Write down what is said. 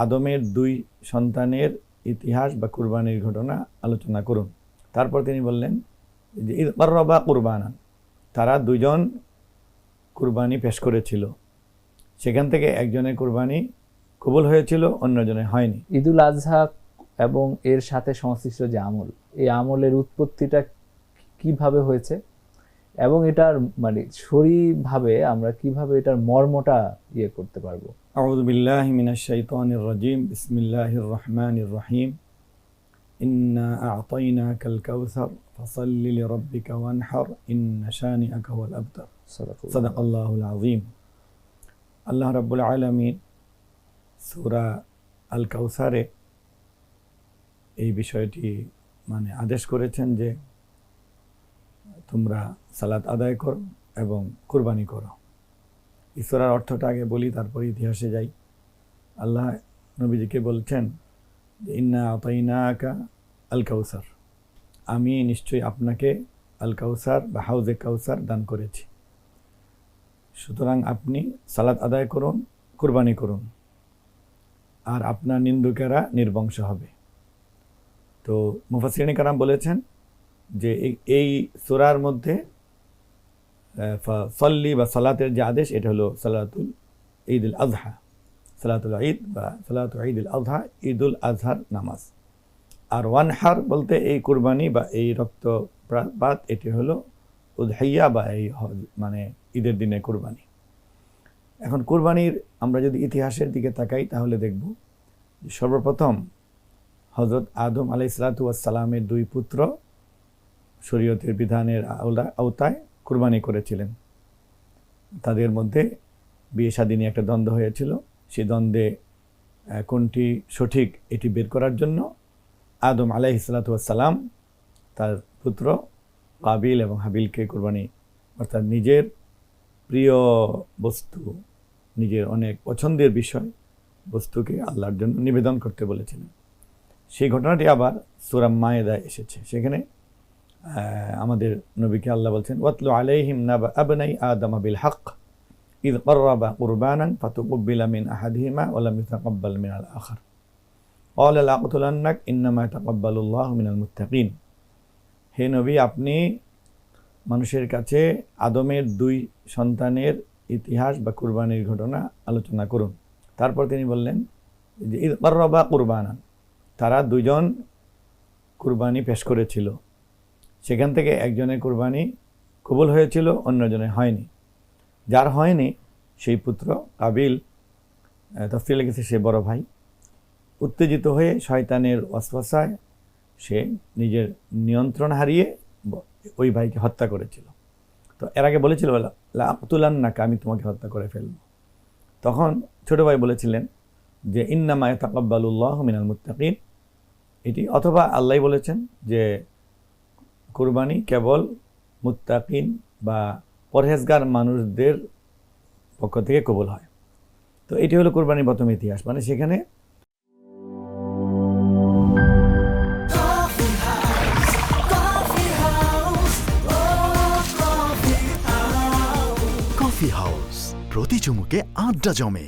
আদমের দুই সন্তানের ইতিহাস বা কুরবানির ঘটনা আলোচনা করুন। তারপর তিনি বললেন যে ঈদ কাররাবা কুরবানান, তারা দুজন কুরবানি পেশ করেছিল, সেখান থেকে একজনের কুরবানি কবুল হয়েছিল, অন্যজনের হয়নি। ঈদুল আজহা এবং এর সাথে সংশ্লিষ্ট যে আমল, এই আমলের উৎপত্তিটা কিভাবে হয়েছে এবং এটার মানে শরীরভাবে আমরা কিভাবে এটার মর্মটা করতে পারবো। আউযু বিল্লাহি মিনাশ শাইতানির রাজিম, বিসমিল্লাহির রহমানির রহিম। ইন্না আ'তাইনাকাল কাউসার ফাসাল্লি লিরাব্বিকা ওয়ানহার ইন্না শানিআকা হুয়াল আবতার। সাদাকাল্লাহুল আযীম। আল্লাহ রাব্বুল আলামিন সূরা আল কাউসারে এই বিষয়টি মানে আদেশ করেছেন যে তোমরা সালাত আদায় করো এবং কুরবানি করো। এই সূরার অর্থটা আগে বলি, তারপর ইতিহাসে যাই। আল্লাহ নবীজিকে বলছেন যে ইন্না আ'তাইনাকা আল কাউসার, আমি নিশ্চয়ই আপনাকে আল কাউসার বা হাউজে কাউসার দান করেছি, সুতরাং আপনি সালাত আদায় করুন, কুরবানি করুন, আর আপনার নিন্দুকেরা নির্বংশ হবে। তো মুফাসসিরিন কেরাম বলেছেন যে এই সূরার মধ্যে সল্লি বা সালাতের যে আদেশ, এটা হলো সালাতুল ঈদুল আজহা, সালাতুল ঈদ বা সালাতুল ঈদুল আজহা, ঈদুল আজহার নামাজ। আর ওয়ানহার বলতে এই কুরবানি বা এই রক্তপাত, এটি হলো উদহিয়া বা এই মানে ঈদের দিনে কুরবানি। এখন কুরবানির আমরা যদি ইতিহাসের দিকে তাকাই তাহলে দেখব সর্বপ্রথম হযরত আদম আলাইহিসসালাতু ওয়াস সালামের দুই পুত্র শরীয়তের বিধানের আওতায় কুরবানি করেছিলেন। তাদের মধ্যে বিয়ে শাদী নিয়ে একটা দ্বন্দ্ব হয়েছিল। সেই দ্বন্দ্বে কোনটি সঠিক এটি বের করার জন্য আদম আলাইহিসসালাতু ওয়াস সালাম তার পুত্র কাবিল এবং হাবিলকে কুরবানি, অর্থাৎ নিজের প্রিয় বস্তু, নিজের অনেক পছন্দের বিষয় বস্তুকে আল্লাহর জন্য নিবেদন করতে বলেছিলেন। সেই ঘটনাটি আবার সূরা মায়েদায় এসেছে। সেখানে আমাদের নবীকে আল্লাহ বলছেন ওয়াতলু আলাইহিম নাবা আবনাই আদম বিল হক ইয কাররাবা কুরবানান ফাতুকব্বিলা মিন আহাদিহিমা ওয়া লাম ইতাকাব্বাল মিনাল আখার ক্বালা লাআকতুলান্নাক ইন্নামা ইয়াতাকাব্বালুল্লাহু মিনাল মুত্তাকিন। হে নবী, আপনি মানুষের কাছে আদমের দুই সন্তানের ইতিহাস বা কুরবানির ঘটনা আলোচনা করুন। তারপর তিনি বললেন যে ঈদ কাররাবা কুরবানান, তারা দুজন কুরবানি পেশ করেছিল, সেখান থেকে একজনের কুরবানি কবুল হয়েছিল, অন্যজনের হয়নি। যার হয়নি সেই পুত্র কাবিল, তাফসীরে লিখেছে সে বড় ভাই, উত্তেজিত হয়ে শয়তানের ওয়াসওয়াসায় সে নিজের নিয়ন্ত্রণ হারিয়ে ওই ভাইকে হত্যা করেছিল। তো এর আগে বলেছিল লাআকতুলান্নাকা, আমি তোমাকে হত্যা করে ফেলব। তখন ছোট ভাই বলেছিলেন যে ইন্নামা ইয়াতাকাব্বালুল্লাহু মিনাল মুত্তাকিন, এটি অথবা আল্লাহ বলেছেন যে কুরবানি কেবল মুত্তাকিন বা পরহেজগার মানুষদের পক্ষ থেকে কবুল হয়। তো এটি হলো কুরবানির প্রথম ইতিহাস। মানে সেখানে কফি হাউস, প্রতি চুমুকে আড্ডা জমে।